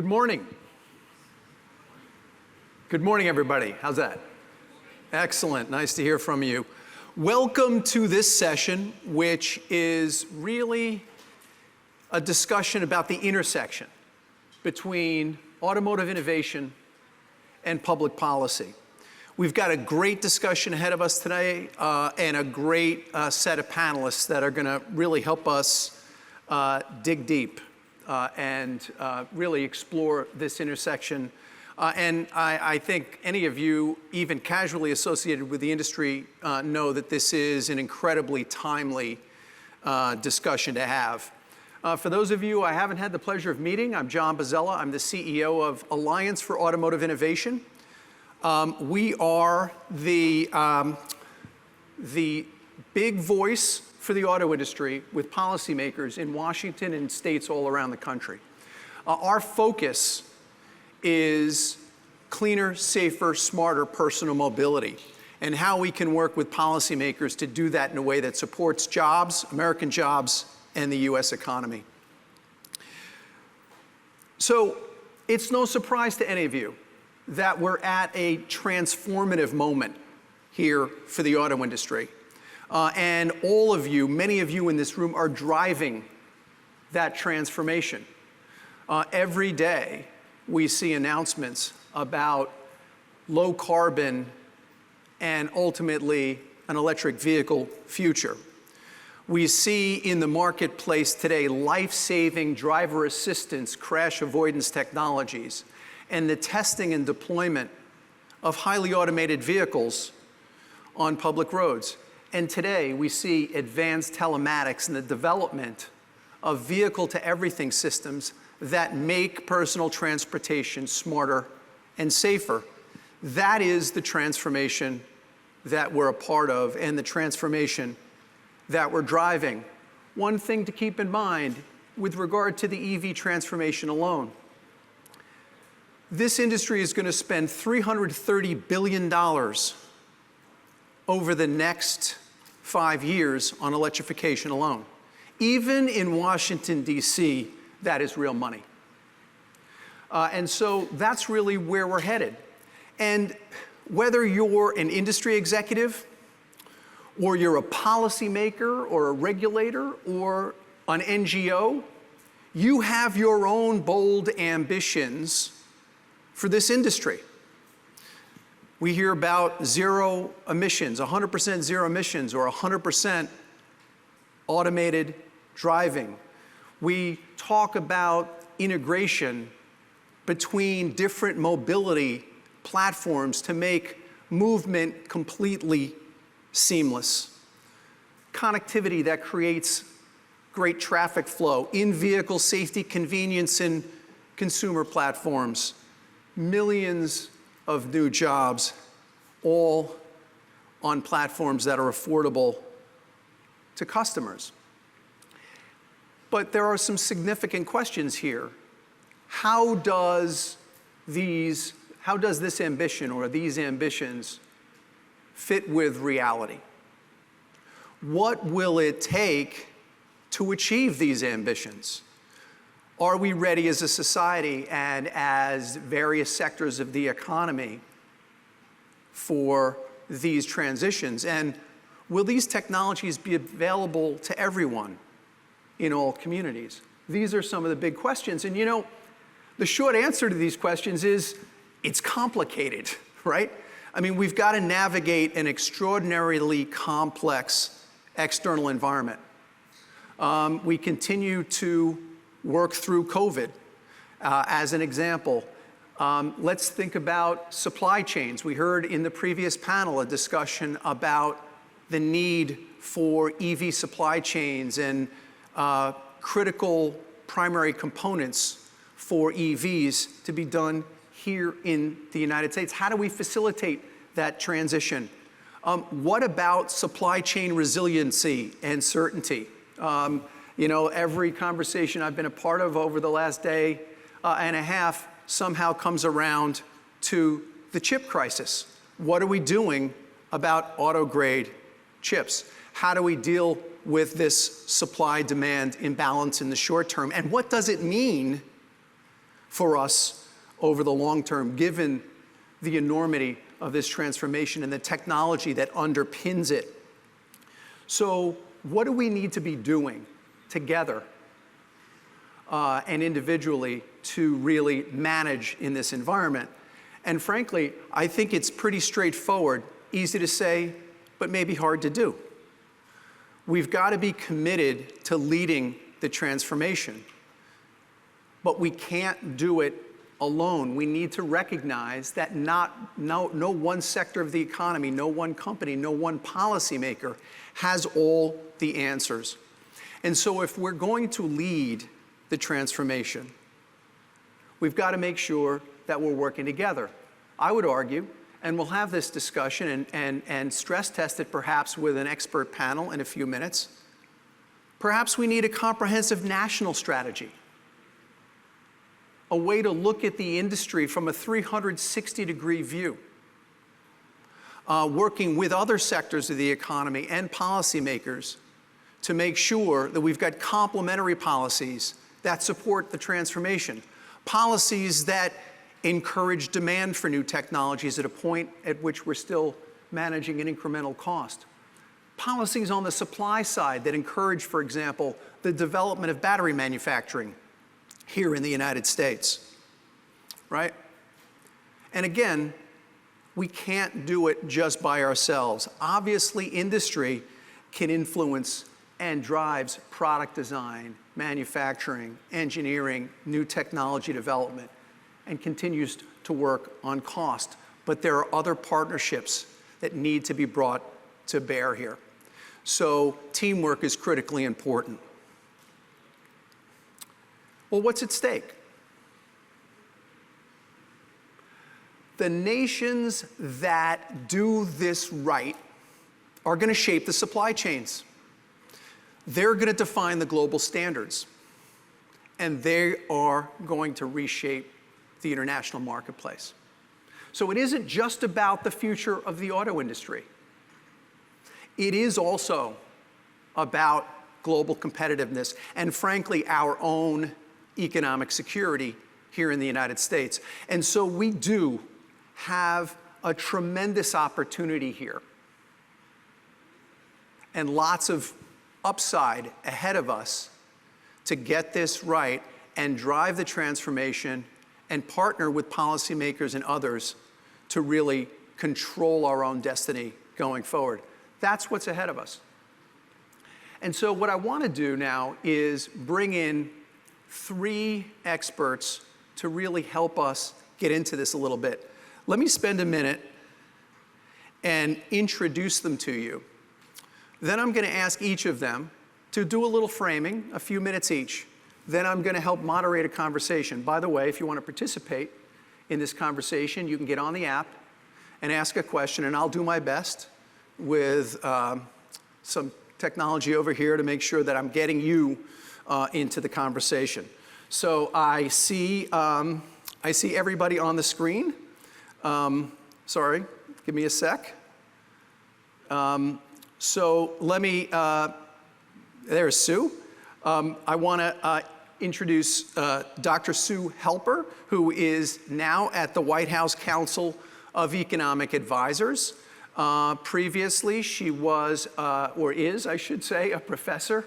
Good morning. Good morning, everybody. How's that? Excellent. Nice to hear from you. Welcome to this session, which is really a discussion about the intersection between automotive innovation and public policy. We've got a great discussion ahead of us today and a great set of panelists that are going to really help us dig deep and really explore this intersection. And I think any of you, even casually associated with the industry, know that this is an incredibly timely discussion to have. For those of you I haven't had the pleasure of meeting, I'm John Bozzella. I'm the CEO of Alliance for Automotive Innovation. We are the big voice for the auto industry with policymakers in Washington and states all around the country. Our focus is cleaner, safer, smarter personal mobility and how we can work with policymakers to do that in a way that supports jobs, American jobs, and the US economy. So it's no surprise to any of you that we're at a transformative moment here for the auto industry. And all of you, many of you in this room, are driving that transformation. Every day, we see announcements about low carbon and ultimately an electric vehicle future. We see in the marketplace today life-saving driver assistance, crash avoidance technologies, and the testing and deployment of highly automated vehicles on public roads. And today, we see advanced telematics and the development of vehicle-to-everything systems that make personal transportation smarter and safer. That is the transformation that we're a part of and the transformation that we're driving. One thing to keep in mind with regard to the EV transformation alone, this industry is going to spend $330 billion over the next 5 years on electrification alone. Even in Washington, D.C., that is real money. And so that's really where we're headed. And whether you're an industry executive, or you're a policymaker, or a regulator, or an NGO, you have your own bold ambitions for this industry. We hear about zero emissions, 100% zero emissions, or 100% automated driving. We talk about integration between different mobility platforms to make movement completely seamless. Connectivity that creates great traffic flow, in-vehicle safety, convenience, and consumer platforms. Millions of new jobs, all on platforms that are affordable to customers. But there are some significant questions here. How does this ambition or these ambitions fit with reality? What will it take to achieve these ambitions? Are we ready as a society and as various sectors of the economy for these transitions? And will these technologies be available to everyone in all communities? These are some of the big questions. And you know, the short answer to these questions is it's complicated, right? I mean, we've got to navigate an extraordinarily complex external environment. We continue to work through COVID as an example. Let's think about supply chains. We heard in the previous panel a discussion about the need for EV supply chains and critical primary components for EVs to be done here in the United States. How do we facilitate that transition? What about supply chain resiliency and certainty? You know, every conversation I've been a part of over the last day and a half somehow comes around to the chip crisis. What are we doing about auto-grade chips? How do we deal with this supply-demand imbalance in the short term? And what does it mean for us over the long term, given the enormity of this transformation and the technology that underpins it. So what do we need to be doing together and individually to really manage in this environment? And frankly, I think it's pretty straightforward, easy to say, but maybe hard to do. We've got to be committed to leading the transformation, but we can't do it alone. We need to recognize that no one sector of the economy, no one company, no one policymaker has all the answers. And so if we're going to lead the transformation, we've got to make sure that we're working together. I would argue, and we'll have this discussion and stress test it perhaps with an expert panel in a few minutes, perhaps we need a comprehensive national strategy, a way to look at the industry from a 360-degree view, working with other sectors of the economy and policymakers to make sure that we've got complementary policies that support the transformation, policies that encourage demand for new technologies at a point at which we're still managing an incremental cost, policies on the supply side that encourage, for example, the development of battery manufacturing here in the United States, right? And again, we can't do it just by ourselves. Obviously, industry can influence and drives product design, manufacturing, engineering, new technology development, and continues to work on cost. But there are other partnerships that need to be brought to bear here. So teamwork is critically important. Well, what's at stake? The nations that do this right are going to shape the supply chains. They're going to define the global standards. And they are going to reshape the international marketplace. So it isn't just about the future of the auto industry. It is also about global competitiveness and, frankly, our own economic security here in the United States. And so we do have a tremendous opportunity here and lots of upside ahead of us to get this right and drive the transformation and partner with policymakers and others to really control our own destiny going forward. That's what's ahead of us. And so what I want to do now is bring in 3 experts to really help us get into this a little bit. Let me spend a minute and introduce them to you. Then I'm going to ask each of them to do a little framing, a few minutes each. Then I'm going to help moderate a conversation. By the way, if you want to participate in this conversation, you can get on the app and ask a question, and I'll do my best with some technology over here to make sure that I'm getting you into the conversation. So I see everybody on the screen. Sorry, give me a sec. So let me, there's Sue. I want to introduce Dr. Sue Helper, who is now at the White House Council of Economic Advisors. Previously, she was, or is, I should say, a professor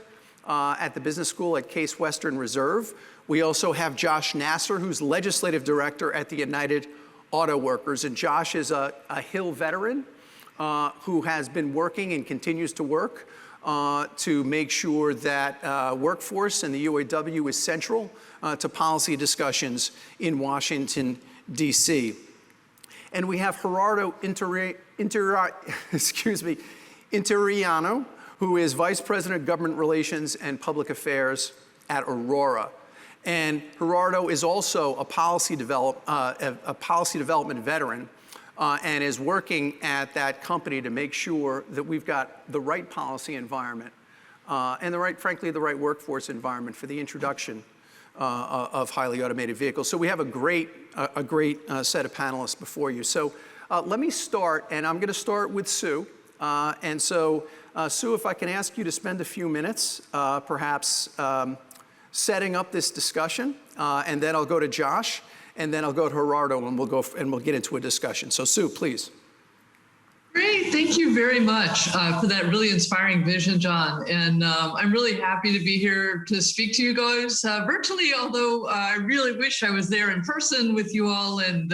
at the business school at Case Western Reserve. We also have Josh Nassar, who's legislative director at the United Auto Workers. And Josh is a Hill veteran who has been working and continues to work to make sure that workforce and the UAW is central to policy discussions in Washington, D.C. And we have Gerardo Interiano, who is Vice President of Government Relations and Public Affairs at Aurora. And Gerardo is also a policy development veteran and is working at that company to make sure that we've got the right policy environment and frankly, the right workforce environment for the introduction of highly automated vehicles. So we have a great set of panelists before you. So let me start, and I'm going to start with Sue. And so, Sue, if I can ask you to spend a few minutes, perhaps setting up this discussion and then I'll go to Josh, and then I'll go to Gerardo, and we'll get into a discussion. So Sue, please. Great, thank you very much for that really inspiring vision, John. And I'm really happy to be here to speak to you guys virtually, although I really wish I was there in person with you all and,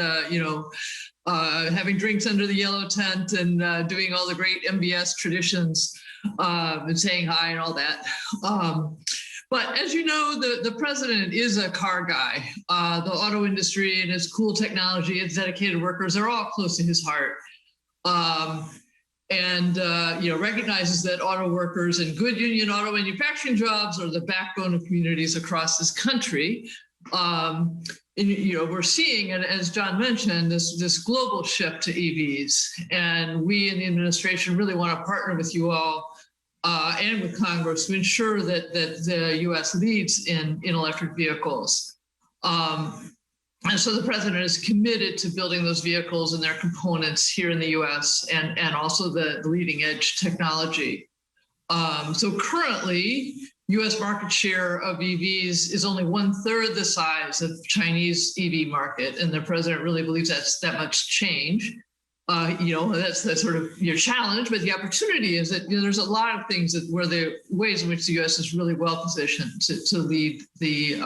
having drinks under the yellow tent and doing all the great MBS traditions and saying hi and all that. But as you know, the president is a car guy. The auto industry and its cool technology, its dedicated workers are all close to his heart. Recognizes that auto workers and good union auto manufacturing jobs are the backbone of communities across this country. We're seeing, and as John mentioned, this global shift to EVs, and we in the administration really want to partner with you all and with Congress to ensure that the U.S. leads in electric vehicles. And so the president is committed to building those vehicles and their components here in the U.S. and also the leading edge technology. So currently, U.S. market share of EVs is only 1/3 the size of Chinese EV market, and the president really believes that's that much change. That's the sort of your challenge, but the opportunity is that there's a lot of things where the ways in which the U.S. is really well positioned to lead the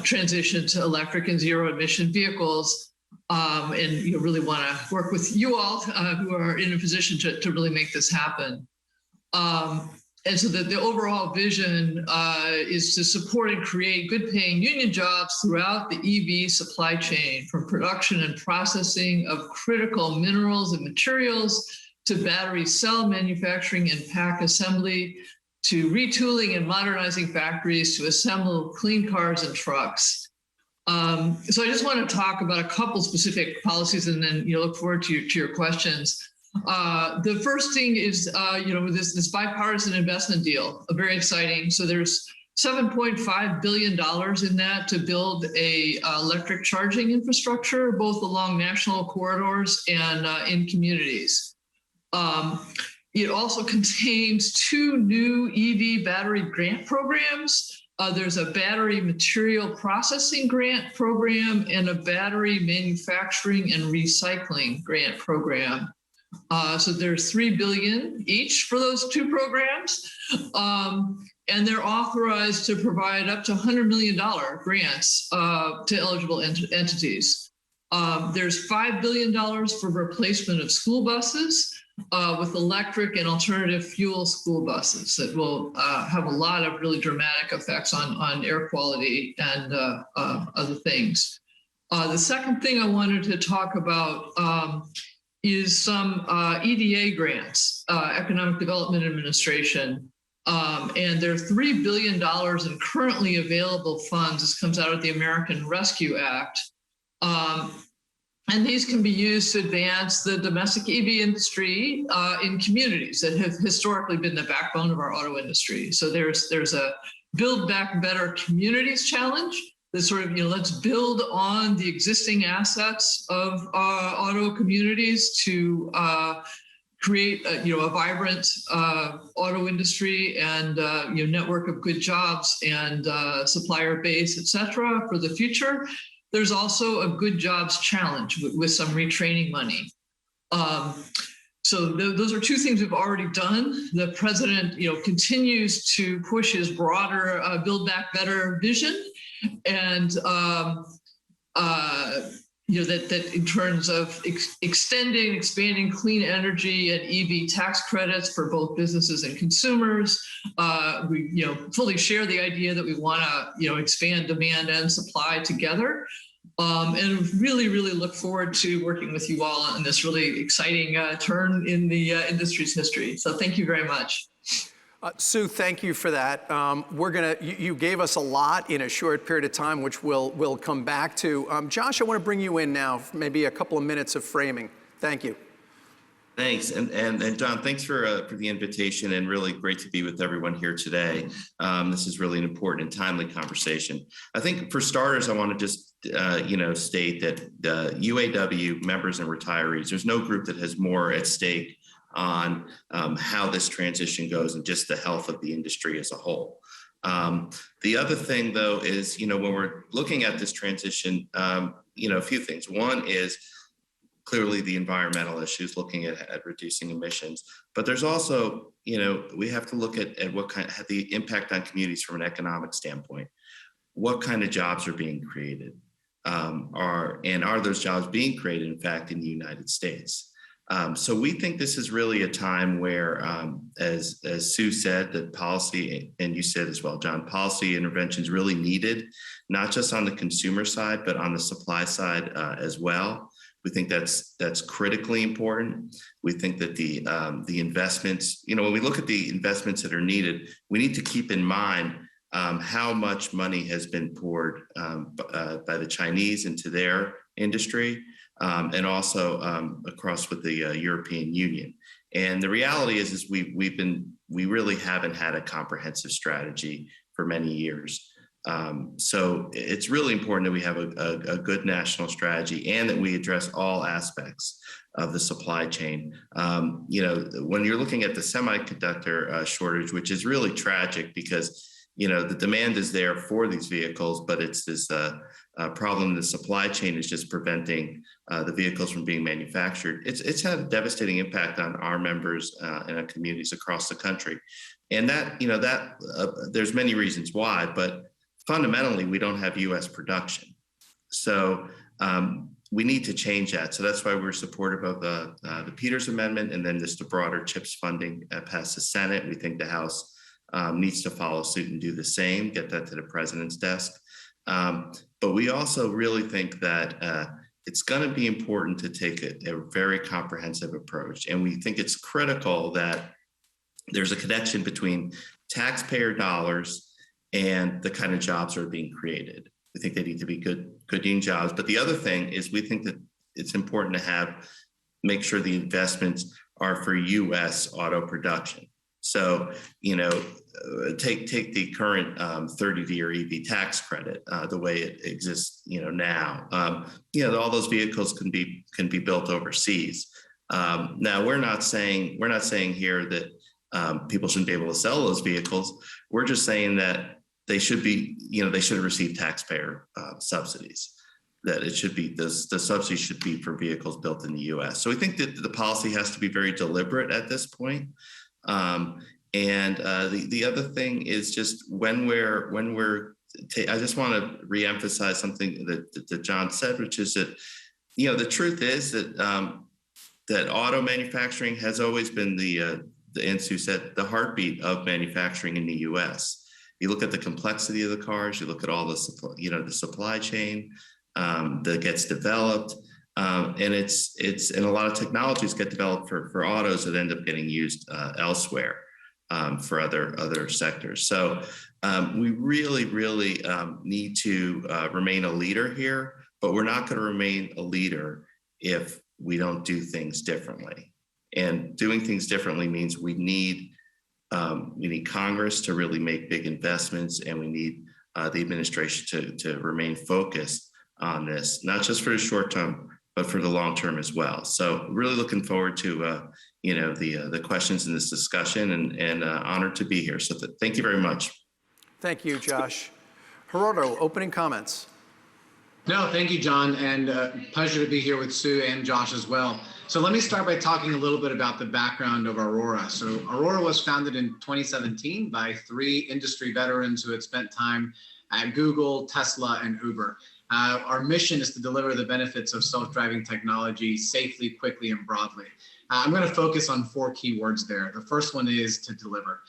transition to electric and zero emission vehicles, and really want to work with you all who are in a position to really make this happen. And so the overall vision is to support and create good paying union jobs throughout the EV supply chain, from production and processing of critical minerals and materials to battery cell manufacturing and pack assembly, to retooling and modernizing factories to assemble clean cars and trucks. So I just want to talk about a couple specific policies and then look forward to your questions. The first thing is, this bipartisan investment deal, very exciting. So there's $7.5 billion in that to build a electric charging infrastructure, both along national corridors and in communities. It also contains 2 new EV battery grant programs. There's a battery material processing grant program and a battery manufacturing and recycling grant program. So there's $3 billion each for those 2 programs. And they're authorized to provide up to $100 million grants to eligible entities. There's $5 billion for replacement of school buses with electric and alternative fuel school buses that will have a lot of really dramatic effects on air quality and other things. The second thing I wanted to talk about is some EDA grants, Economic Development Administration. And there are $3 billion in currently available funds. This comes out of the American Rescue Act. And these can be used to advance the domestic EV industry in communities that have historically been the backbone of our auto industry. So there's a Build Back Better Communities challenge that sort of, let's build on the existing assets of auto communities to create a vibrant auto industry and network of good jobs and supplier base, et cetera, for the future. There's also a Good Jobs Challenge with some retraining money. So those are 2 things we've already done. The president, continues to push his broader Build Back Better vision, and that in terms of expanding clean energy and EV tax credits for both businesses and consumers. We fully share the idea that we want to expand demand and supply together. And really, really look forward to working with you all on this really exciting turn in the industry's history. So thank you very much. Sue, thank you for that. You gave us a lot in a short period of time, which we'll come back to. Josh, I want to bring you in now, maybe a couple of minutes of framing. Thank you. Thanks, and John, thanks for the invitation, and really great to be with everyone here today. This is really an important and timely conversation. I think for starters, I want to just state that the UAW members and retirees, there's no group that has more at stake on how this transition goes and just the health of the industry as a whole. The other thing, though, is, when we're looking at this transition, a few things. One is clearly the environmental issues, looking at reducing emissions. But there's also, we have to look at what kind of the impact on communities from an economic standpoint. What kind of jobs are being created? Are those jobs being created, in fact, in the United States? So we think this is really a time where, as Sue said, that policy, and you said as well, John, policy intervention is really needed, not just on the consumer side, but on the supply side as well. We think that's critically important. We think that the investments, when we look at the investments that are needed, we need to keep in mind how much money has been poured by the Chinese into their industry, and also across with the European Union. And the reality is we really haven't had a comprehensive strategy for many years. So it's really important that we have a good national strategy and that we address all aspects of the supply chain. When you're looking at the semiconductor shortage, which is really tragic because the demand is there for these vehicles, but it's this problem. The supply chain is just preventing the vehicles from being manufactured. It's had a devastating impact on our members and our communities across the country. And there's many reasons why, but fundamentally, we don't have U.S. production. So we need to change that. So that's why we're supportive of the Peters Amendment, and then just the broader CHIPS funding passed the Senate. We think the House needs to follow suit and do the same, get that to the president's desk. But we also really think that it's going to be important to take a very comprehensive approach. And we think it's critical that there's a connection between taxpayer dollars and the kind of jobs that are being created. We think they need to be good union jobs. But the other thing is we think that it's important to make sure the investments are for U.S. auto production. So, take the current 30-year EV tax credit, the way it exists, now. All those vehicles can be built overseas. Now, we're not saying here that people shouldn't be able to sell those vehicles. We're just saying that they should have received taxpayer subsidies. That it should be the subsidies should be for vehicles built in the U.S. So we think that the policy has to be very deliberate at this point. The other thing is just I just want to reemphasize something that John said, which is that the truth is that auto manufacturing has always been and Sue said, the heartbeat of manufacturing in the U.S. You look at the complexity of the cars, you look at all the supply chain that gets developed, and and a lot of technologies get developed for autos that end up getting used elsewhere for other sectors. So we really need to remain a leader here, but we're not going to remain a leader if we don't do things differently. And doing things differently means we need Congress to really make big investments, and we need the administration to remain focused on this, not just for the short term, but for the long term as well. So really looking forward to the questions in this discussion, and honored to be here. So thank you very much. Thank you, Josh. Gerardo, opening comments. No, thank you, John, and pleasure to be here with Sue and Josh as well. So let me start by talking a little bit about the background of Aurora. So Aurora was founded in 2017 by 3 industry veterans who had spent time at Google, Tesla, and Uber. Our mission is to deliver the benefits of self-driving technology safely, quickly, and broadly. I'm going to focus on 4 key words there. The first one is to deliver.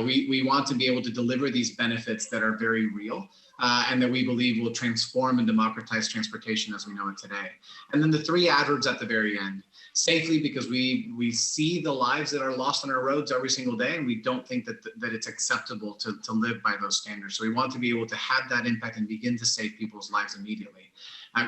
We want to be able to deliver these benefits that are very real, and that we believe will transform and democratize transportation as we know it today. And then the 3 adverbs at the very end. Safely, because we see the lives that are lost on our roads every single day, and we don't think that it's acceptable to live by those standards. So we want to be able to have that impact and begin to save people's lives immediately.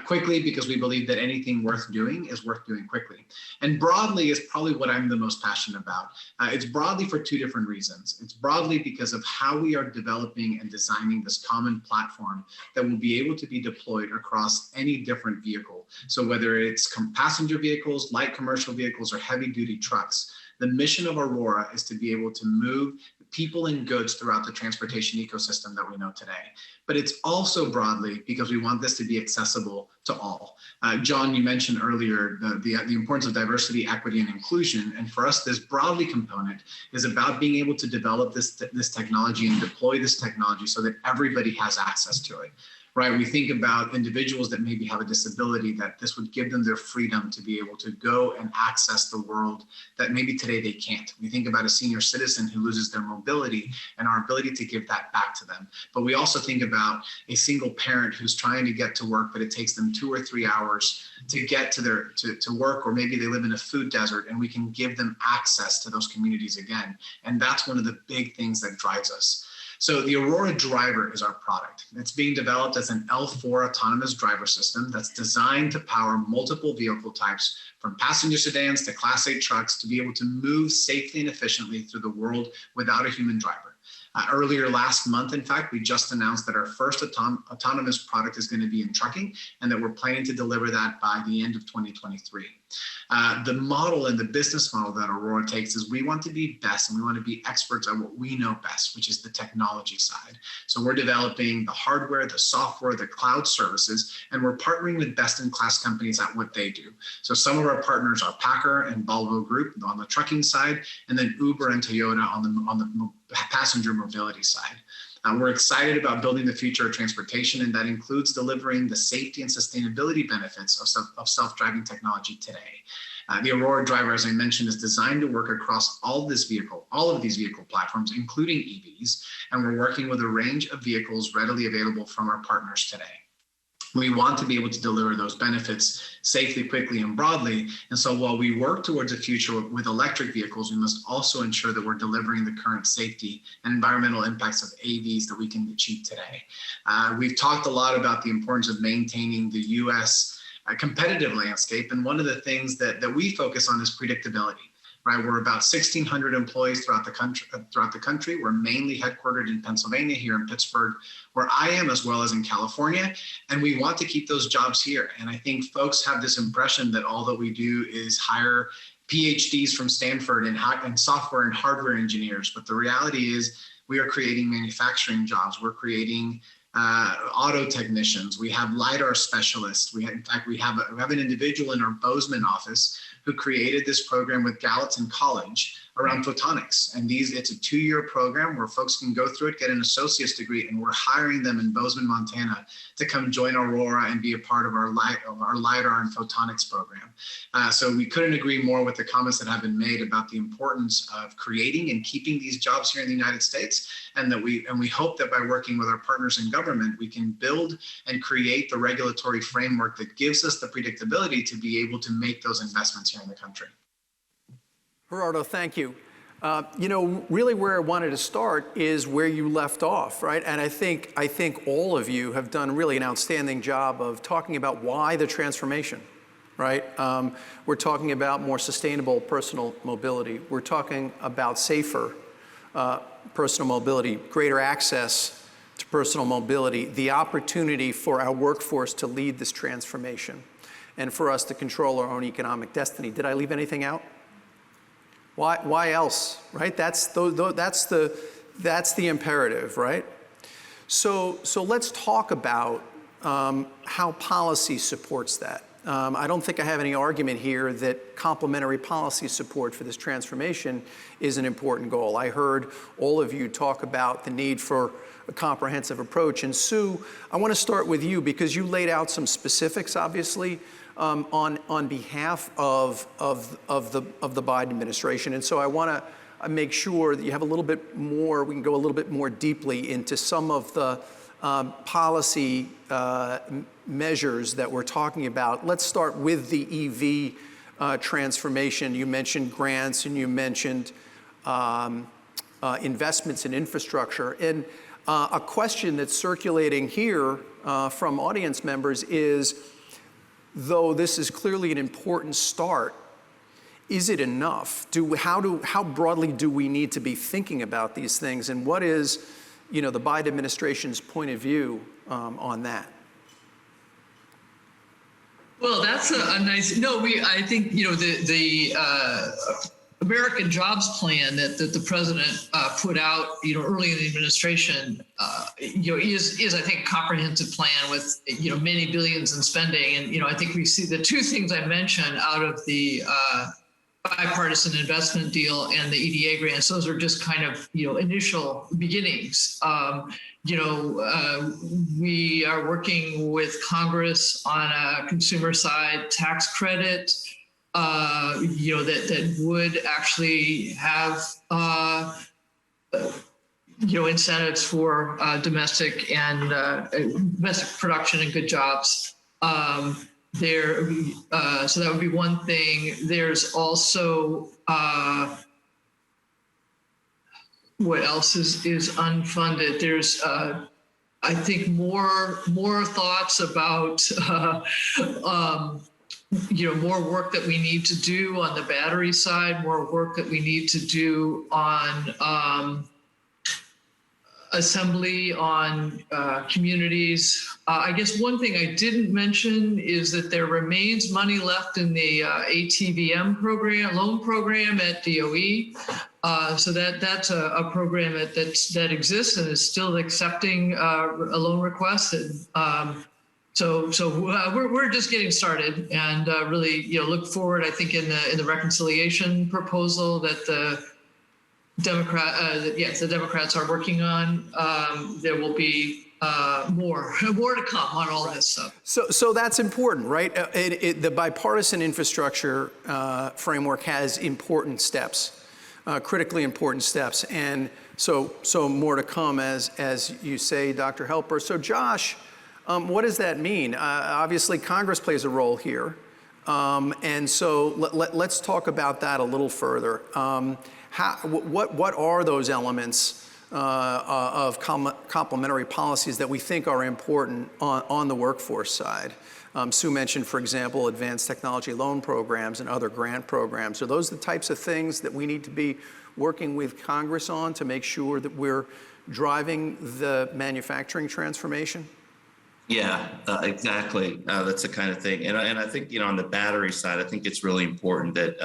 Quickly, because we believe that anything worth doing is worth doing quickly. And broadly is probably what I'm the most passionate about. It's broadly for 2 different reasons. It's broadly because of how we are developing and designing this common platform that will be able to be deployed across any different vehicle. So whether it's passenger vehicles, light commercial vehicles, or heavy duty trucks, the mission of Aurora is to be able to move people and goods throughout the transportation ecosystem that we know today. But it's also broadly because we want this to be accessible to all. John, you mentioned earlier the importance of diversity, equity, and inclusion. And for us, this broadly component is about being able to develop this technology and deploy this technology so that everybody has access to it. Right, we think about individuals that maybe have a disability, that this would give them their freedom to be able to go and access the world that maybe today they can't. We think about a senior citizen who loses their mobility and our ability to give that back to them. But we also think about a single parent who's trying to get to work, but it takes them 2 or 3 hours to get to work, or maybe they live in a food desert, and we can give them access to those communities again. And that's one of the big things that drives us. So the Aurora driver is our product. It's being developed as an L4 autonomous driver system that's designed to power multiple vehicle types, from passenger sedans to Class 8 trucks, to be able to move safely and efficiently through the world without a human driver. Earlier last month, in fact, we just announced that our first autonomous product is going to be in trucking, and that we're planning to deliver that by the end of 2023. The model and the business model that Aurora takes is we want to be best, and we want to be experts at what we know best, which is the technology side. So we're developing the hardware, the software, the cloud services, and we're partnering with best-in-class companies at what they do. So some of our partners are Packer and Volvo Group on the trucking side, and then Uber and Toyota on the passenger mobility side. We're excited about building the future of transportation, and that includes delivering the safety and sustainability benefits of self-driving technology today. The Aurora driver, as I mentioned, is designed to work across all of these vehicle platforms, including EVs, and we're working with a range of vehicles readily available from our partners today. We want to be able to deliver those benefits safely, quickly, and broadly. And so while we work towards a future with electric vehicles, we must also ensure that we're delivering the current safety and environmental impacts of AVs that we can achieve today. We've talked a lot about the importance of maintaining the U.S. Competitive landscape. And one of the things that we focus on is predictability. Right, we're about 1,600 employees throughout the country. We're mainly headquartered in Pennsylvania, here in Pittsburgh, where I am, as well as in California. And we want to keep those jobs here. And I think folks have this impression that all that we do is hire PhDs from Stanford and software and hardware engineers. But the reality is we are creating manufacturing jobs. We're creating auto technicians. We have LiDAR specialists. We have an individual in our Bozeman office who created this program with Gallatin College around photonics. And it's a 2-year program where folks can go through it, get an associate's degree, and we're hiring them in Bozeman, Montana to come join Aurora and be a part of our LiDAR and photonics program. So we couldn't agree more with the comments that have been made about the importance of creating and keeping these jobs here in the United States, and we hope that by working with our partners in government, we can build and create the regulatory framework that gives us the predictability to be able to make those investments here in the country. Gerardo, thank you. Really where I wanted to start is where you left off, right? And I think all of you have done really an outstanding job of talking about why the transformation, right? We're talking about more sustainable personal mobility. We're talking about safer personal mobility, greater access to personal mobility, the opportunity for our workforce to lead this transformation, and for us to control our own economic destiny. Did I leave anything out? Why else, right? That's the imperative, right? So let's talk about how policy supports that. I don't think I have any argument here that complementary policy support for this transformation is an important goal. I heard all of you talk about the need for a comprehensive approach. And Sue, I want to start with you because you laid out some specifics, obviously, on behalf of the Biden administration. And so I want to make sure that you have a little bit more, we can go a little bit more deeply into some of the policy measures that we're talking about. Let's start with the EV transformation. You mentioned grants and you mentioned investments in infrastructure. And a question that's circulating here from audience members is, though this is clearly an important start, is it enough? How broadly do we need to be thinking about these things? And what is, the Biden administration's point of view on that? Well, that's a nice, I think, American Jobs Plan that the president put out, early in the administration, is I think a comprehensive plan with many billions in spending, and I think we see the two things I mentioned out of the bipartisan investment deal and the EDA grants. Those are just kind of initial beginnings. We are working with Congress on a consumer side tax credit. That would actually have incentives for domestic production and good jobs. So that would be one thing. There's also what else is unfunded? There's I think more thoughts about more work that we need to do on the battery side, more work that we need to do on assembly, on communities. I guess one thing I didn't mention is that there remains money left in the ATVM program, loan program at DOE. So that's a program that exists and is still accepting a loan request. So we're just getting started, and really look forward. I think in the reconciliation proposal that the Democrats are working on, there will be more to come on all this stuff. So that's important, right? The bipartisan infrastructure framework has important steps, critically important steps, and so more to come, as you say, Dr. Helper. So Josh. What does that mean? Obviously, Congress plays a role here. And so let's talk about that a little further. What are those elements of complementary policies that we think are important on the workforce side? Sue mentioned, for example, advanced technology loan programs and other grant programs. Are those the types of things that we need to be working with Congress on to make sure that we're driving the manufacturing transformation? Yeah, exactly. That's the kind of thing. And I think, on the battery side, I think it's really important that,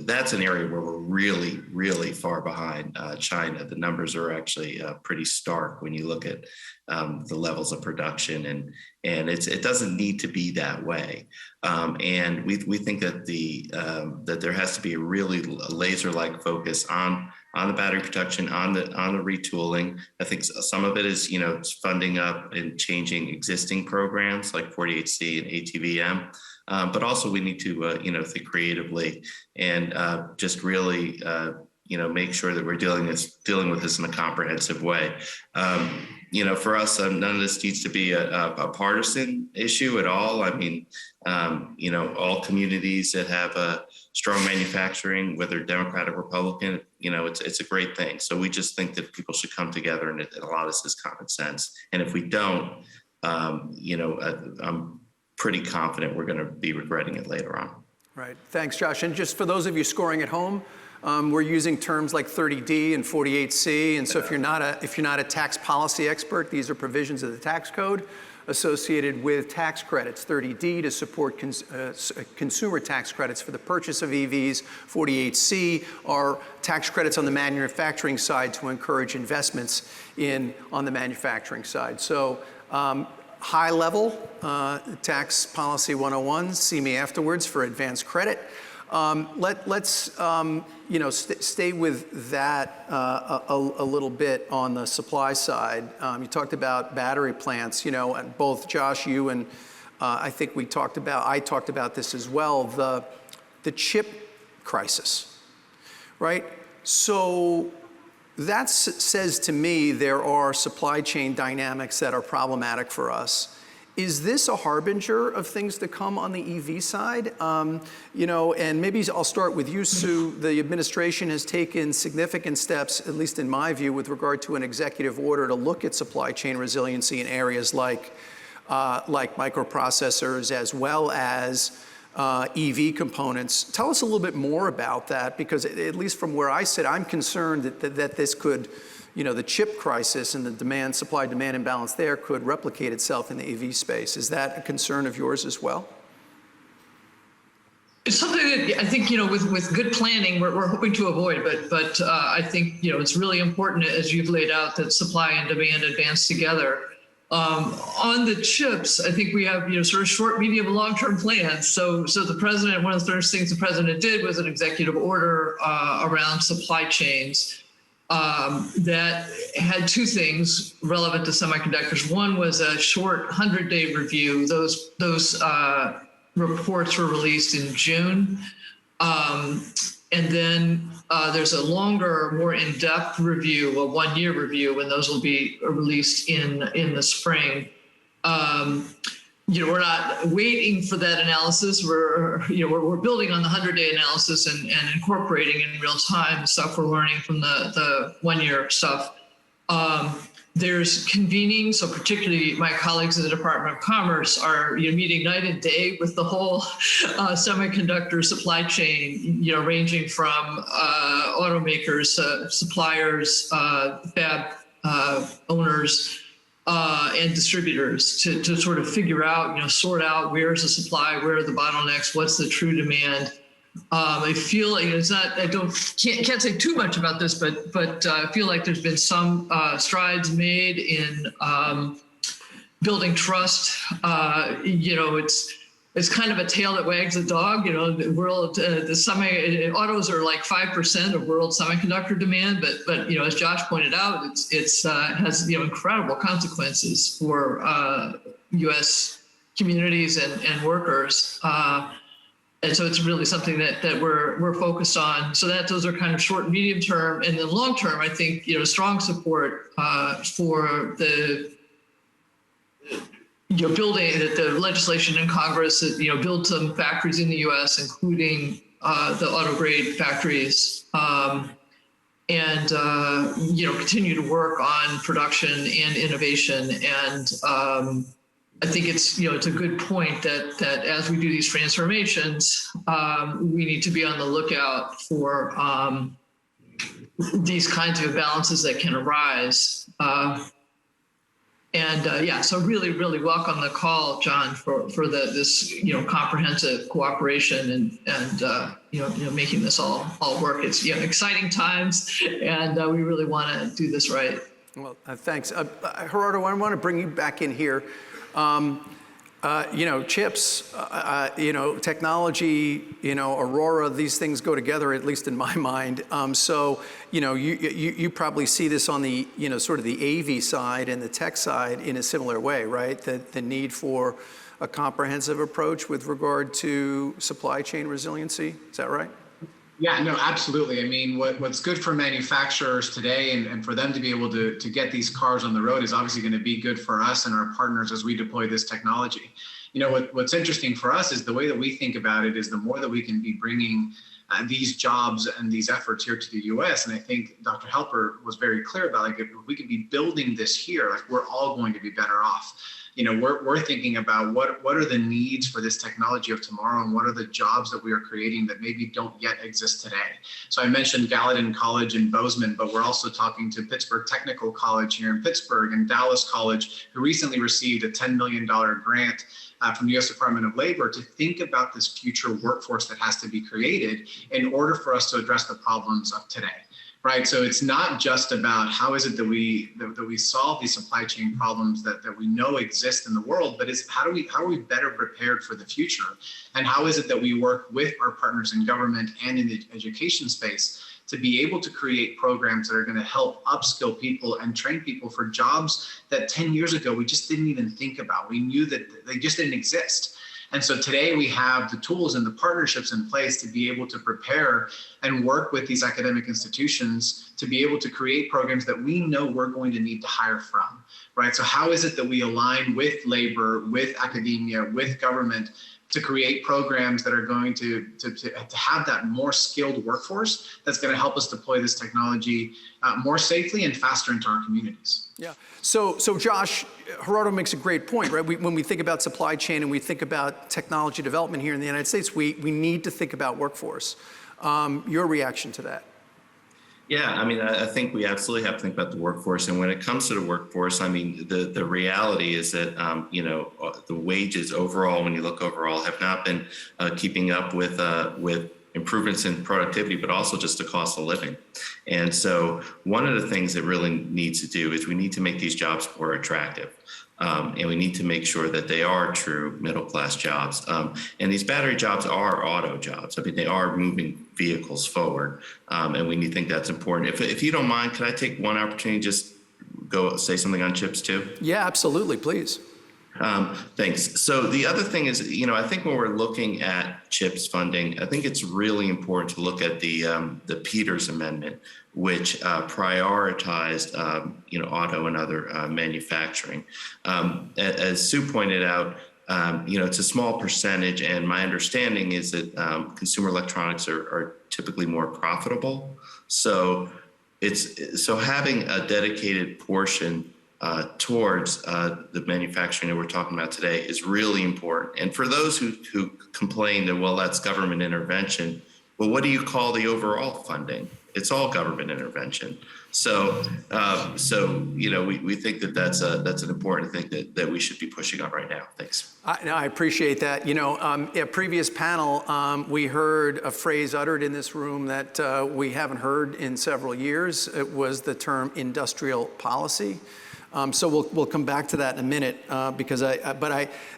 that's an area where we're really, really far behind China. The numbers are actually pretty stark when you look at the levels of production, and it doesn't need to be that way. And we think that that there has to be a really laser-like focus on the battery production, on the retooling. I think some of it is, funding up and changing existing programs like 48C and ATVM. But also we need to, think creatively and just really, make sure that we're dealing with this in a comprehensive way. For us, none of this needs to be a partisan issue at all. I mean, all communities that have a strong manufacturing, whether Democrat or Republican, it's a great thing. So we just think that people should come together, and a lot of this is common sense. And if we don't, I'm pretty confident we're going to be regretting it later on. Right. Thanks, Josh. And just for those of you scoring at home, we're using terms like 30D and 48C. And so if you're not a tax policy expert, these are provisions of the tax code associated with tax credits. 30D to support consumer tax credits for the purchase of EVs. 48C are tax credits on the manufacturing side to encourage investments on the manufacturing side. So high level tax policy 101, see me afterwards for advanced credit. Let's stay with that a little bit on the supply side. You talked about battery plants, and both Josh, you and I think I talked about this as well, the chip crisis, right? So that says to me there are supply chain dynamics that are problematic for us. Is this a harbinger of things to come on the EV side? And maybe I'll start with you, Sue. The administration has taken significant steps, at least in my view, with regard to an executive order to look at supply chain resiliency in areas like microprocessors as well as EV components. Tell us a little bit more about that, because at least from where I sit, I'm concerned that this could, the chip crisis and the supply-demand imbalance there could replicate itself in the EV space. Is that a concern of yours as well? It's something that I think, with good planning, we're hoping to avoid, but I think, it's really important, as you've laid out, that supply and demand advance together. On the chips, I think we have, sort of short, medium, and long-term plans. So the president, one of the first things the president did was an executive order around supply chains that had two things relevant to semiconductors. One was a short 100-day review. Those reports were released in June. And then there's a longer, more in-depth review, a one-year review, and those will be released in the spring. We're not waiting for that analysis. We're building on the 100-day analysis and incorporating in real time the stuff we're learning from the one-year stuff. There's convening, so particularly my colleagues in the Department of Commerce are meeting night and day with the whole semiconductor supply chain, ranging from automakers, suppliers, fab owners, and distributors to sort of figure out, sort out where's the supply, where are the bottlenecks, what's the true demand. I feel like it's not. Can't say too much about this, but I feel like there's been some strides made in building trust. It's kind of a tail that wags the dog. The world, autos are like 5% of world semiconductor demand, but as Josh pointed out, it has incredible consequences for U.S. communities and workers. And so it's really something that we're focused on. So those are kind of short and medium term, and then long term, I think strong support for the building the legislation in Congress that build some factories in the U.S., including the auto grade factories, and continue to work on production and innovation. And I think it's a good point that as we do these transformations, we need to be on the lookout for these kinds of imbalances that can arise. So really, really welcome the call, John, for this comprehensive cooperation and making this all work. It's exciting times, and we really want to do this right. Well, thanks, Gerardo. I want to bring you back in here. Chips, technology, Aurora, these things go together, at least in my mind. You probably see this on the, sort of the AV side and the tech side in a similar way, right? The need for a comprehensive approach with regard to supply chain resiliency. Is that right? Yeah, no, absolutely. I mean, what's good for manufacturers today and for them to be able to get these cars on the road is obviously going to be good for us and our partners as we deploy this technology. What's interesting for us is the way that we think about it is the more that we can be bringing these jobs and these efforts here to the U.S. And I think Dr. Helper was very clear about, like, if we could be building this here, like, we're all going to be better off. We're thinking about what are the needs for this technology of tomorrow, and what are the jobs that we are creating that maybe don't yet exist today. So I mentioned Gallatin College in Bozeman, but we're also talking to Pittsburgh Technical College here in Pittsburgh and Dallas College, who recently received a $10 million grant from the U.S. Department of Labor to think about this future workforce that has to be created in order for us to address the problems of today. Right. So it's not just about how is it that we solve these supply chain problems that we know exist in the world, but it's how are we better prepared for the future? And how is it that we work with our partners in government and in the education space to be able to create programs that are going to help upskill people and train people for jobs that 10 years ago we just didn't even think about. We knew that they just didn't exist. And so today we have the tools and the partnerships in place to be able to prepare and work with these academic institutions to be able to create programs that we know we're going to need to hire from, right? So how is it that we align with labor, with academia, with government to create programs that are going to have that more skilled workforce that's going to help us deploy this technology more safely and faster into our communities? Yeah. So Josh, Gerardo makes a great point, right? When we think about supply chain and we think about technology development here in the United States, we need to think about workforce. Your reaction to that? Yeah, I mean, I think we absolutely have to think about the workforce. And when it comes to the workforce, I mean, the reality is that, the wages overall, when you look overall, have not been keeping up with improvements in productivity, but also just the cost of living. And so one of the things that really needs to do is we need to make these jobs more attractive. And we need to make sure that they are true middle-class jobs. And these battery jobs are auto jobs. I mean, they are moving vehicles forward. And we think that's important. If you don't mind, could I take one opportunity, just go say something on chips too? Yeah, absolutely, please. Thanks. So the other thing is, I think when we're looking at CHIPS funding, I think it's really important to look at the Peters Amendment, which prioritized, auto and other manufacturing. As Sue pointed out, it's a small percentage, and my understanding is that consumer electronics are typically more profitable. So having a dedicated portion towards the manufacturing that we're talking about today is really important. And for those who complain that, well, that's government intervention, well, what do you call the overall funding? It's all government intervention. So we think that that's an important thing that we should be pushing on right now. Thanks. I appreciate that. A previous panel, we heard a phrase uttered in this room that we haven't heard in several years. It was the term industrial policy. So we'll come back to that in a minute because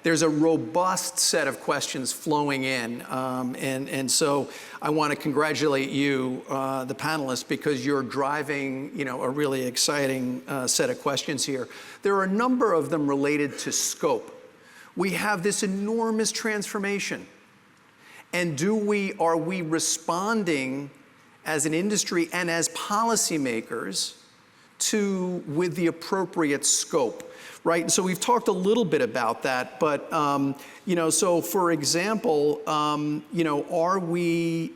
there's a robust set of questions flowing in, and so I want to congratulate you, the panelists, because you're driving a really exciting set of questions here. There are a number of them related to scope. We have this enormous transformation, and are we responding as an industry and as policymakers with the appropriate scope, right? And so we've talked a little bit about that, but so for example, are we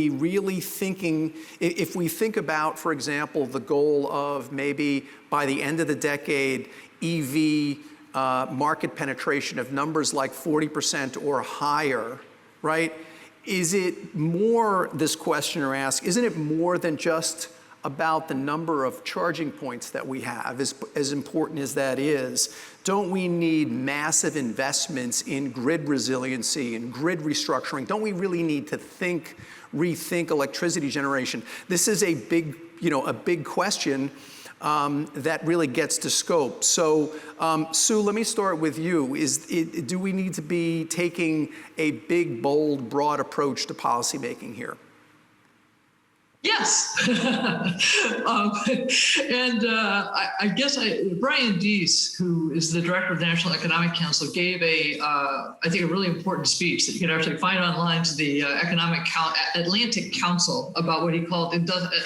really thinking? If we think about, for example, the goal of maybe by the end of the decade, EV market penetration of numbers like 40% or higher, right? Is it more? This questioner asks, isn't it more than just about the number of charging points that we have, as important as that is? Don't we need massive investments in grid resiliency and grid restructuring? Don't we really need to rethink electricity generation? This is a big question that really gets to scope. So, Sue, let me start with you. Do we need to be taking a big, bold, broad approach to policymaking here? Yes. I guess Brian Deese, who is the director of the National Economic Council, gave I think a really important speech that you can actually find online to the Atlantic Council about what he called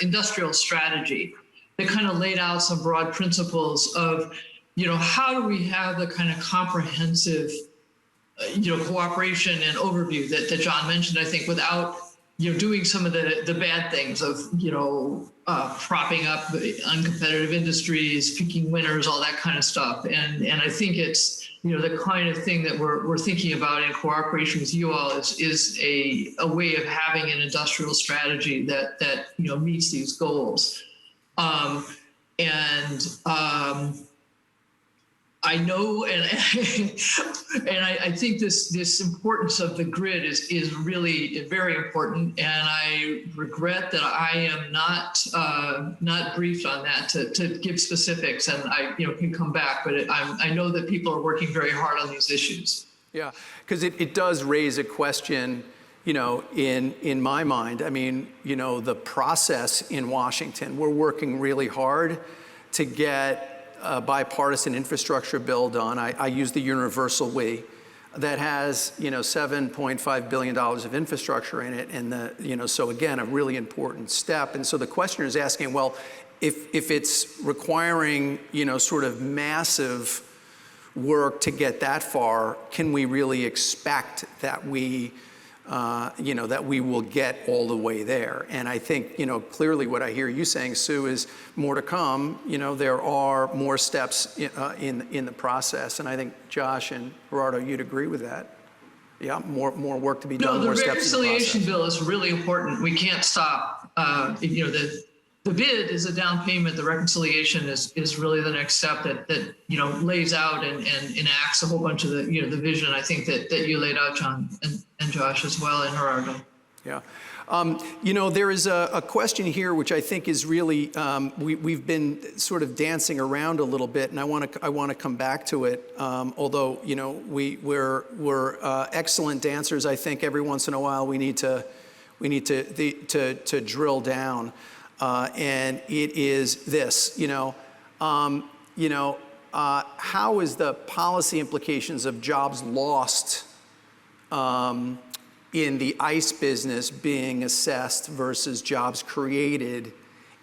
industrial strategy. They kind of laid out some broad principles of, how do we have the kind of comprehensive, cooperation and overview that John mentioned, I think, without doing some of the bad things of, propping up uncompetitive industries, picking winners, all that kind of stuff. And I think it's, the kind of thing that we're thinking about in cooperation with you all is a way of having an industrial strategy that meets these goals. I know, and I think this importance of the grid is really very important, and I regret that I am not briefed on that to give specifics, and I can come back, but I know that people are working very hard on these issues. Yeah, because it does raise a question, in my mind. I mean, the process in Washington, we're working really hard to get a bipartisan infrastructure bill done. I use the universal we that has $7.5 billion of infrastructure in it, and so again, a really important step. And so the questioner is asking, well, if it's requiring sort of massive work to get that far, can we really expect that we will get all the way there? And I think, clearly what I hear you saying, Sue, is more to come. There are more steps in the process. And I think Josh and Gerardo, you'd agree with that. Yeah, more work to be done, more steps in the process. The reconciliation bill is really important. We can't stop the bid is a down payment. The reconciliation is really the next step that lays out and enacts a whole bunch of the vision. I think that you laid out, John and Josh as well, and Gerardo. Yeah. There is a question here which I think is really, we've been sort of dancing around a little bit, and I want to come back to it. Although we're excellent dancers, I think every once in a while we need to drill down, and it is this. How is the policy implications of jobs lost in the ICE business being assessed versus jobs created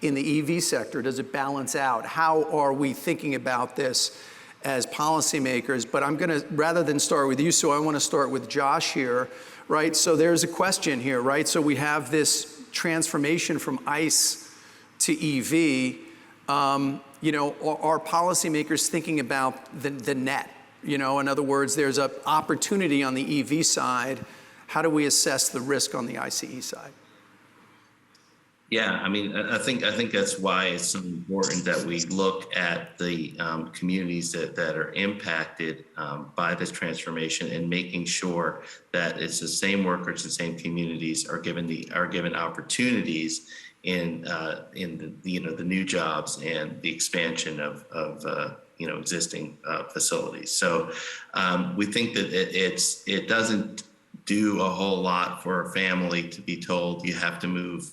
in the EV sector? Does it balance out? How are we thinking about this as policymakers? But I'm going to, rather than start with you, so I want to start with Josh here, right? So there's a question here, right? So we have this transformation from ICE to EV. Are policymakers thinking about the net? In other words, there's an opportunity on the EV side. How do we assess the risk on the ICE side? Yeah, I mean, I think that's why it's so important that we look at the communities that are impacted by this transformation, and making sure that it's the same workers, the same communities are given opportunities in the new jobs and the expansion of existing facilities. So we think that it doesn't do a whole lot for a family to be told you have to move,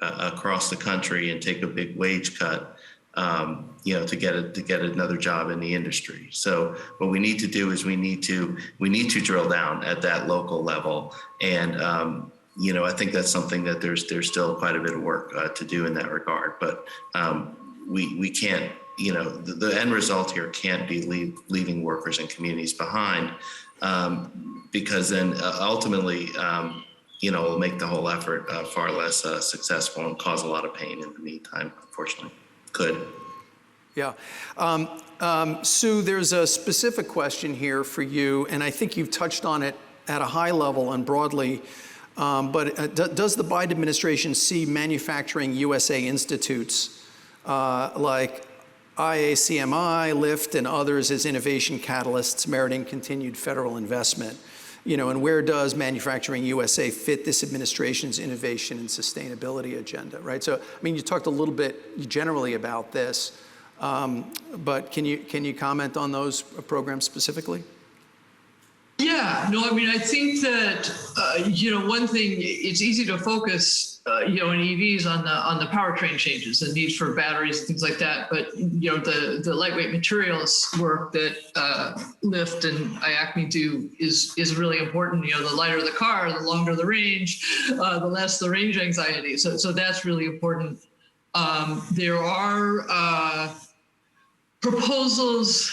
across the country and take a big wage cut, to get another job in the industry. So what we need to do is we need to drill down at that local level, and I think that's something that there's still quite a bit of work to do in that regard. But we can't, the end result here can't be leaving workers and communities behind. Because then ultimately, it'll make the whole effort far less successful and cause a lot of pain in the meantime, unfortunately. Could. Yeah. Sue, there's a specific question here for you, and I think you've touched on it at a high level and broadly, but does the Biden administration see manufacturing USA institutes like IACMI, LIFT, and others as innovation catalysts meriting continued federal investment? And where does Manufacturing USA fit this administration's innovation and sustainability agenda, right? So, I mean, you talked a little bit generally about this, but can you comment on those programs specifically? Yeah, no, I mean, I think that, one thing, it's easy to focus, in EVs on the powertrain changes, the needs for batteries and things like that. But, the lightweight materials work that LIFT and IACME do is really important. The lighter the car, the longer the range, the less the range anxiety. So that's really important. There are proposals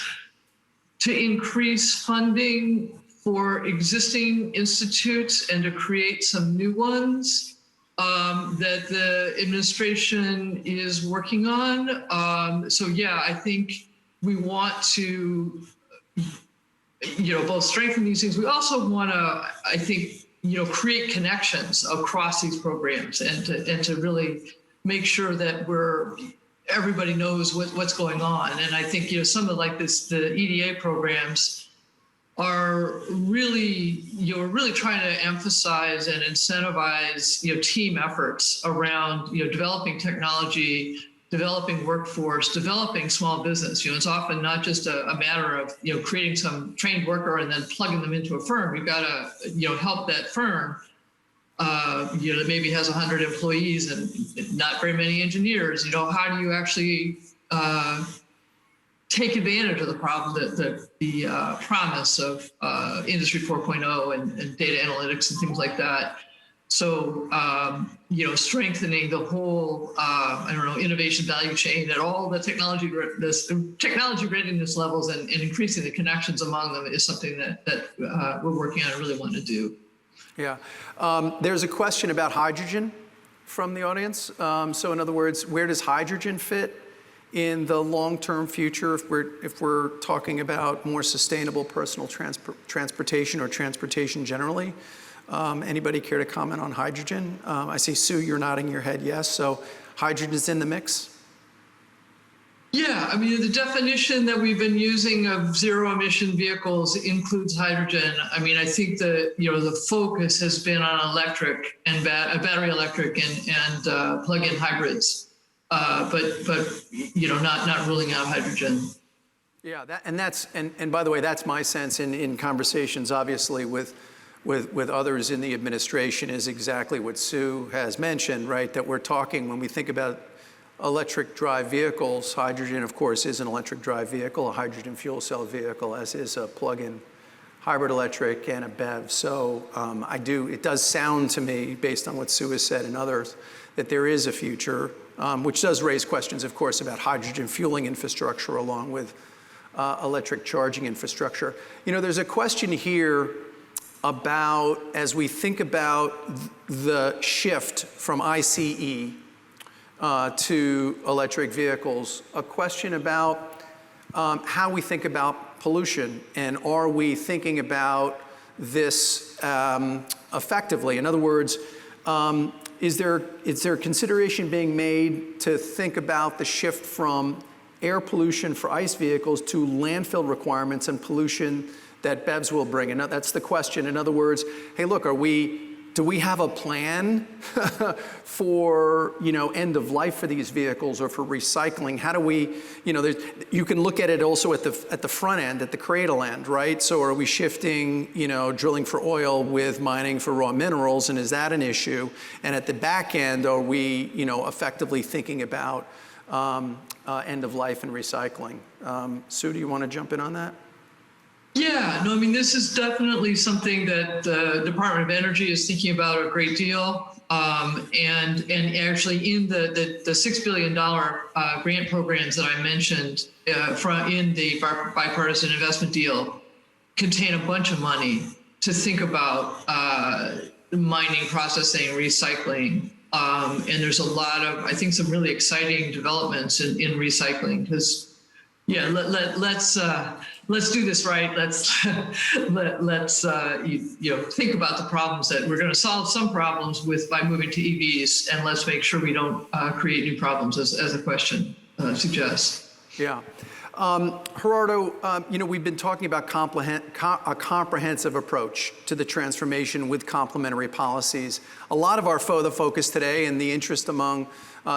to increase funding for existing institutes and to create some new ones that the administration is working on. So yeah, I think we want to, both strengthen these things. We also want to, I think, create connections across these programs and to really make sure that everybody knows what's going on. And I think, some of the EDA programs are really, really trying to emphasize and incentivize, team efforts around, developing technology, developing workforce, developing small business. It's often not just a matter of, creating some trained worker and then plugging them into a firm. You've got to, help that firm, that maybe has 100 employees and not very many engineers. How do you actually take advantage of the problem, the promise of Industry 4.0 and data analytics and things like that. So, strengthening the whole, innovation value chain at all the technology readiness levels and increasing the connections among them is something that we're working on and really want to do. Yeah. There's a question about hydrogen from the audience. So in other words, where does hydrogen fit in the long-term future if we're talking about more sustainable personal transportation or transportation generally? Anybody care to comment on hydrogen? I see, Sue, you're nodding your head yes. So hydrogen is in the mix? Yeah, I mean, the definition that we've been using of zero emission vehicles includes hydrogen. I mean, I think the focus has been on electric and battery electric and plug-in hybrids, but not ruling out hydrogen. Yeah, and by the way, that's my sense in conversations, obviously, with others in the administration, is exactly what Sue has mentioned, right? That we're talking, when we think about electric drive vehicles, hydrogen, of course, is an electric drive vehicle, a hydrogen fuel cell vehicle, as is a plug-in hybrid electric and a BEV. So it does sound to me, based on what Sue has said and others, that there is a future, which does raise questions, of course, about hydrogen fueling infrastructure along with electric charging infrastructure. There's a question here about, as we think about the shift from ICE to electric vehicles, a question about how we think about pollution, and are we thinking about this effectively? In other words, is there consideration being made to think about the shift from air pollution for ICE vehicles to landfill requirements and pollution that BEVs will bring? And that's the question. In other words, hey, look, do we have a plan for end of life for these vehicles or for recycling? How do we, you can look at it also at the front end, at the cradle end, right? So are we shifting, drilling for oil with mining for raw minerals, and is that an issue? And at the back end, are we, effectively thinking about end of life and recycling? Sue, do you want to jump in on that? Yeah, no, I mean, this is definitely something that the Department of Energy is thinking about a great deal. And actually in the $6 billion grant programs that I mentioned in the bipartisan investment deal contain a bunch of money to think about mining, processing, recycling. And there's a lot of, I think, some really exciting developments in recycling, because let's do this right. Let's think about the problems that we're going to solve some problems with by moving to EVs, and let's make sure we don't create new problems, as the question suggests. Yeah. Gerardo, we've been talking about a comprehensive approach to the transformation with complementary policies. A lot of the focus today and the interest among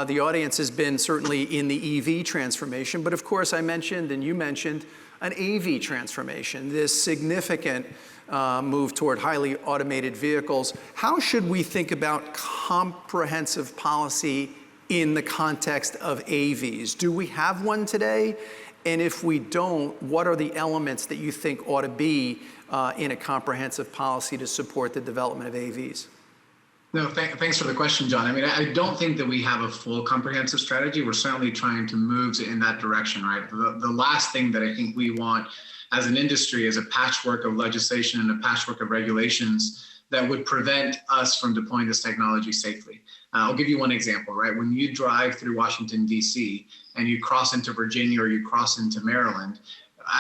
the audience has been certainly in the EV transformation, but of course I mentioned, and you mentioned, an AV transformation, this significant move toward highly automated vehicles. How should we think about comprehensive policy in the context of AVs? Do we have one today? And if we don't, what are the elements that you think ought to be in a comprehensive policy to support the development of AVs? No, thanks for the question, John. I mean, I don't think that we have a full comprehensive strategy. We're certainly trying to move in that direction, right? The last thing that I think we want as an industry is a patchwork of legislation and a patchwork of regulations that would prevent us from deploying this technology safely. I'll give you one example, right? When you drive through Washington, D.C., and you cross into Virginia or you cross into Maryland,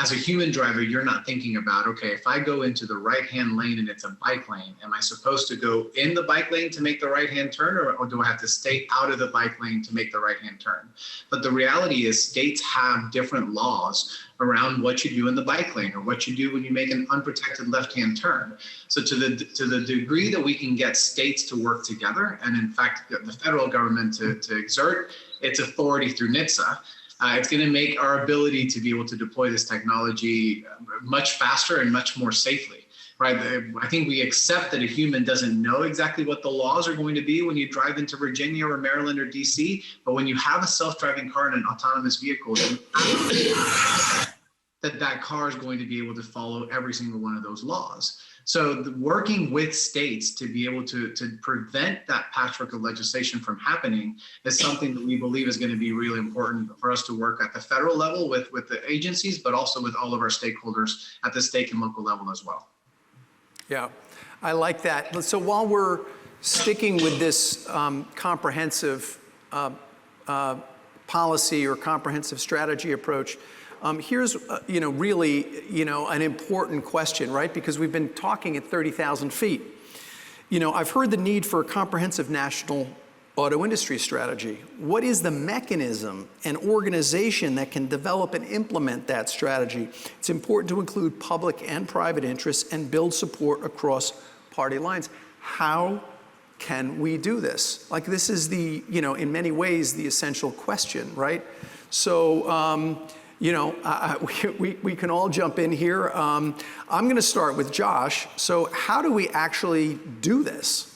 as a human driver, you're not thinking about, okay, if I go into the right-hand lane and it's a bike lane, am I supposed to go in the bike lane to make the right-hand turn, or do I have to stay out of the bike lane to make the right-hand turn? But the reality is states have different laws around what you do in the bike lane or what you do when you make an unprotected left-hand turn. So to the degree that we can get states to work together, and in fact, the federal government to exert its authority through NHTSA, it's going to make our ability to be able to deploy this technology much faster and much more safely, right? I think we accept that a human doesn't know exactly what the laws are going to be when you drive into Virginia or Maryland or DC, but when you have a self-driving car and an autonomous vehicle, you have that car is going to be able to follow every single one of those laws. So working with states to be able to prevent that patchwork of legislation from happening is something that we believe is going to be really important for us to work at the federal level with the agencies, but also with all of our stakeholders at the state and local level as well. Yeah, I like that. So while we're sticking with this comprehensive policy or comprehensive strategy approach, here's, really, an important question, right? Because we've been talking at 30,000 feet. I've heard the need for a comprehensive national auto industry strategy. What is the mechanism and organization that can develop and implement that strategy? It's important to include public and private interests and build support across party lines. How can we do this? Like, this is in many ways, the essential question, right? So, we can all jump in here. I'm going to start with Josh. So how do we actually do this?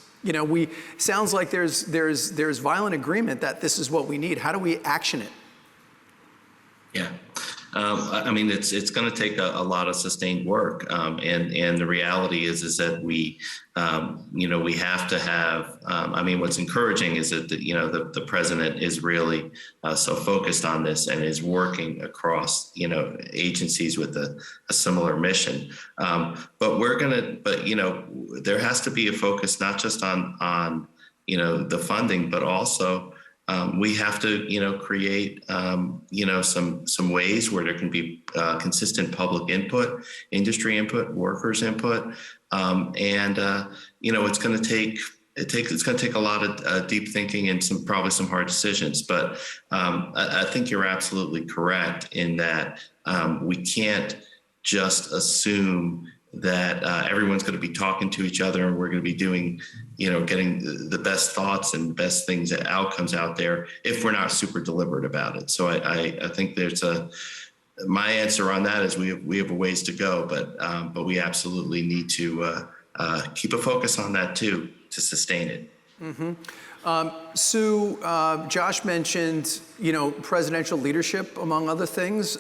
Sounds like there's violent agreement that this is what we need. How do we action it? Yeah. I mean, it's going to take a lot of sustained work, and the reality is that we have to have. I mean, what's encouraging is that the president is really so focused on this and is working across agencies with a similar mission. But there has to be a focus not just on the funding, but also. We have to, create, some ways where there can be consistent public input, industry input, workers input, and it's going to take a lot of deep thinking and probably some hard decisions. But I think you're absolutely correct in that we can't just assume that everyone's going to be talking to each other and we're going to be doing, getting the best thoughts and best things, outcomes out there if we're not super deliberate about it. So I think my answer on that is we have a ways to go, but we absolutely need to keep a focus on that too, to sustain it. Mm-hmm. Sue, Josh mentioned, presidential leadership, among other things.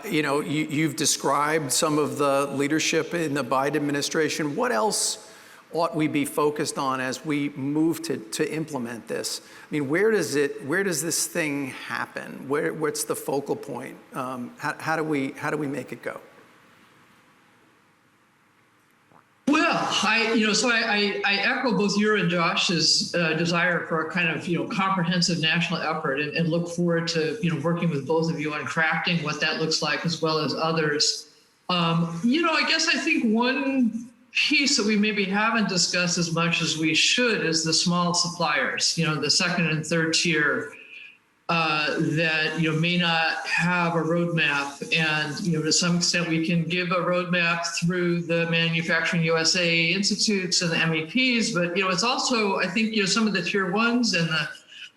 You've described some of the leadership in the Biden administration. What else ought we be focused on as we move to implement this? I mean, where does this thing happen? What's the focal point? How do we make it go? Well, I echo both your and Josh's desire for a kind of, comprehensive national effort and look forward to, working with both of you on crafting what that looks like as well as others. I guess I think one piece that we maybe haven't discussed as much as we should is the small suppliers, the second and third tier that may not have a roadmap, and to some extent we can give a roadmap through the Manufacturing USA institutes and the MEPs, but it's also, I think, some of the tier ones and the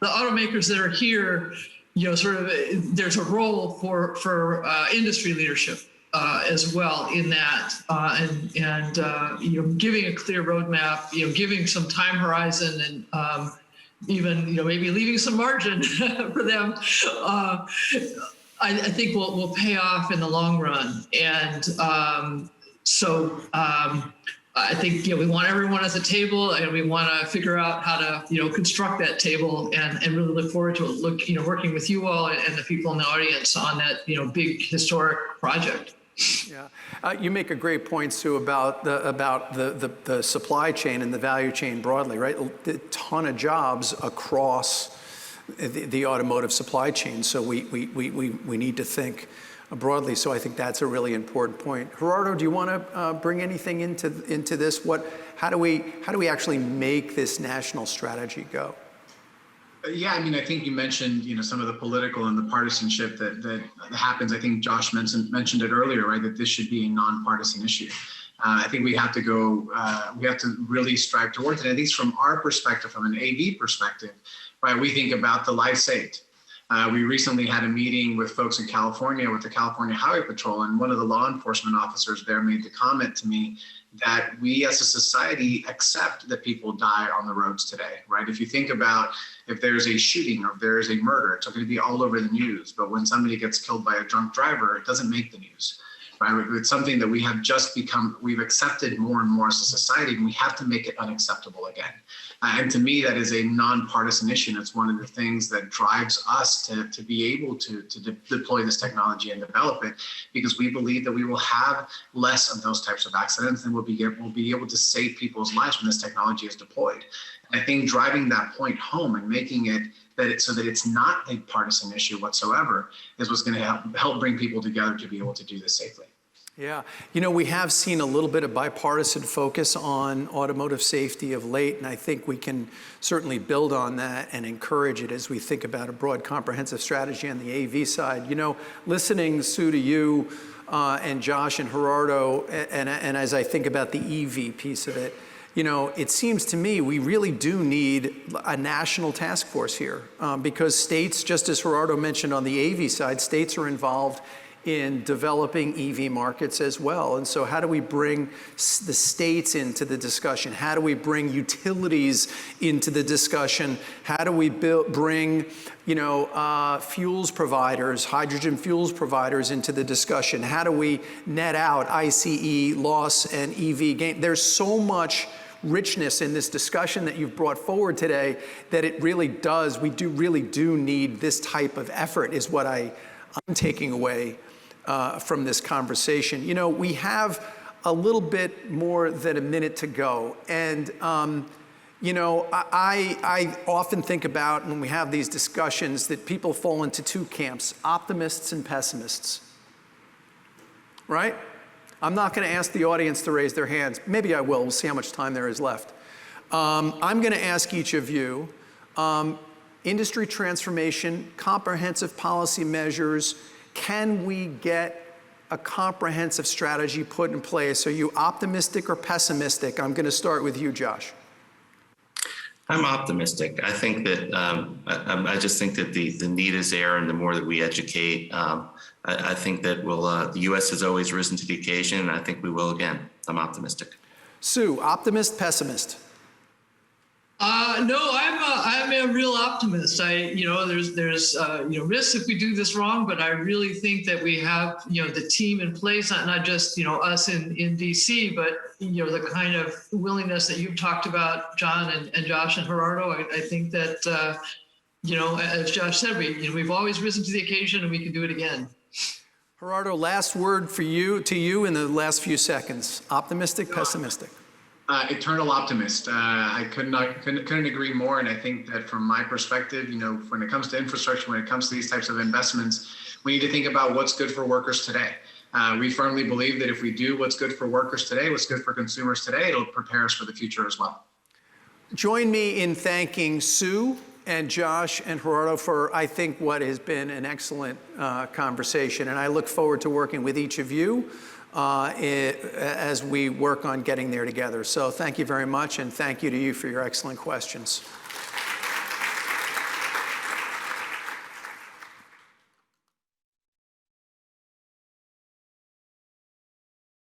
automakers that are here, there's a role for industry leadership as well in that, and giving a clear roadmap, giving some time horizon, and even maybe leaving some margin for them, I think will pay off in the long run. And so I think we want everyone at the table, and we want to figure out how to construct that table, and really look forward to working with you all and the people in the audience on that big historic project. Yeah, you make a great point, Sue, about the supply chain and the value chain broadly, right? A ton of jobs across the automotive supply chain, so we need to think broadly. So I think that's a really important point. Gerardo, do you want to bring anything into this? How do we actually make this national strategy go? Yeah, I mean, I think you mentioned, some of the political and the partisanship that happens. I think Josh mentioned it earlier, right? That this should be a nonpartisan issue. I think we have to really strive towards it. At least from our perspective, from an AV perspective, right? We think about the life saved. We recently had a meeting with folks in California with the California Highway Patrol, and one of the law enforcement officers there made the comment to me that we as a society accept that people die on the roads today, right? If you think about if there's a shooting or if there is a murder, it's going to be all over the news. But when somebody gets killed by a drunk driver, it doesn't make the news, right? It's something that we've accepted more and more as a society, and we have to make it unacceptable again. And to me, that is a nonpartisan issue. And it's one of the things that drives us to be able to deploy this technology and develop it, because we believe that we will have less of those types of accidents, and we'll be able to save people's lives when this technology is deployed. And I think driving that point home and making it so that it's not a partisan issue whatsoever is what's going to help bring people together to be able to do this safely. Yeah, you know, we have seen a little bit of bipartisan focus on automotive safety of late, and I think we can certainly build on that and encourage it as we think about a broad, comprehensive strategy on the AV side. You know, listening, Sue, to you and Josh and Gerardo, and as I think about the EV piece of it, you know, it seems to me we really do need a national task force here because states, just as Gerardo mentioned on the AV side, states are involved in developing EV markets as well. And so how do we bring the states into the discussion? How do we bring utilities into the discussion? How do we bring, you know, fuels providers, hydrogen fuels providers into the discussion? How do we net out ICE loss and EV gain? There's so much richness in this discussion that you've brought forward today that it really does, really do need this type of effort is what I'm taking away from this conversation. You know, we have a little bit more than a minute to go. And, you know, I often think about when we have these discussions that people fall into two camps, optimists and pessimists, right? I'm not going to ask the audience to raise their hands. Maybe I will. We'll see how much time there is left. I'm going to ask each of you, industry transformation, comprehensive policy measures, can we get a comprehensive strategy put in place? Are you optimistic or pessimistic? I'm going to start with you, Josh. I'm optimistic. I think that I just think that the need is there, and the more that we educate, I think that the U.S. has always risen to the occasion, and I think we will again. I'm optimistic. Sue, optimist, pessimist? No, I'm a real optimist. You know, there's you know, risks if we do this wrong, but I really think that we have, you know, the team in place, not just, you know, us in DC, but, you know, the kind of willingness that you've talked about, John and Josh and Gerardo. I think that, you know, as Josh said, we've always risen to the occasion, and we can do it again. Gerardo, last word to you in the last few seconds. Optimistic, pessimistic? Eternal optimist. I couldn't agree more. And I think that from my perspective, you know, when it comes to infrastructure, when it comes to these types of investments, we need to think about what's good for workers today. We firmly believe that if we do what's good for workers today, what's good for consumers today, it'll prepare us for the future as well. Join me in thanking Sue and Josh and Gerardo for, I think, what has been an excellent conversation. And I look forward to working with each of you as we work on getting there together. So thank you very much, and thank you to you for your excellent questions.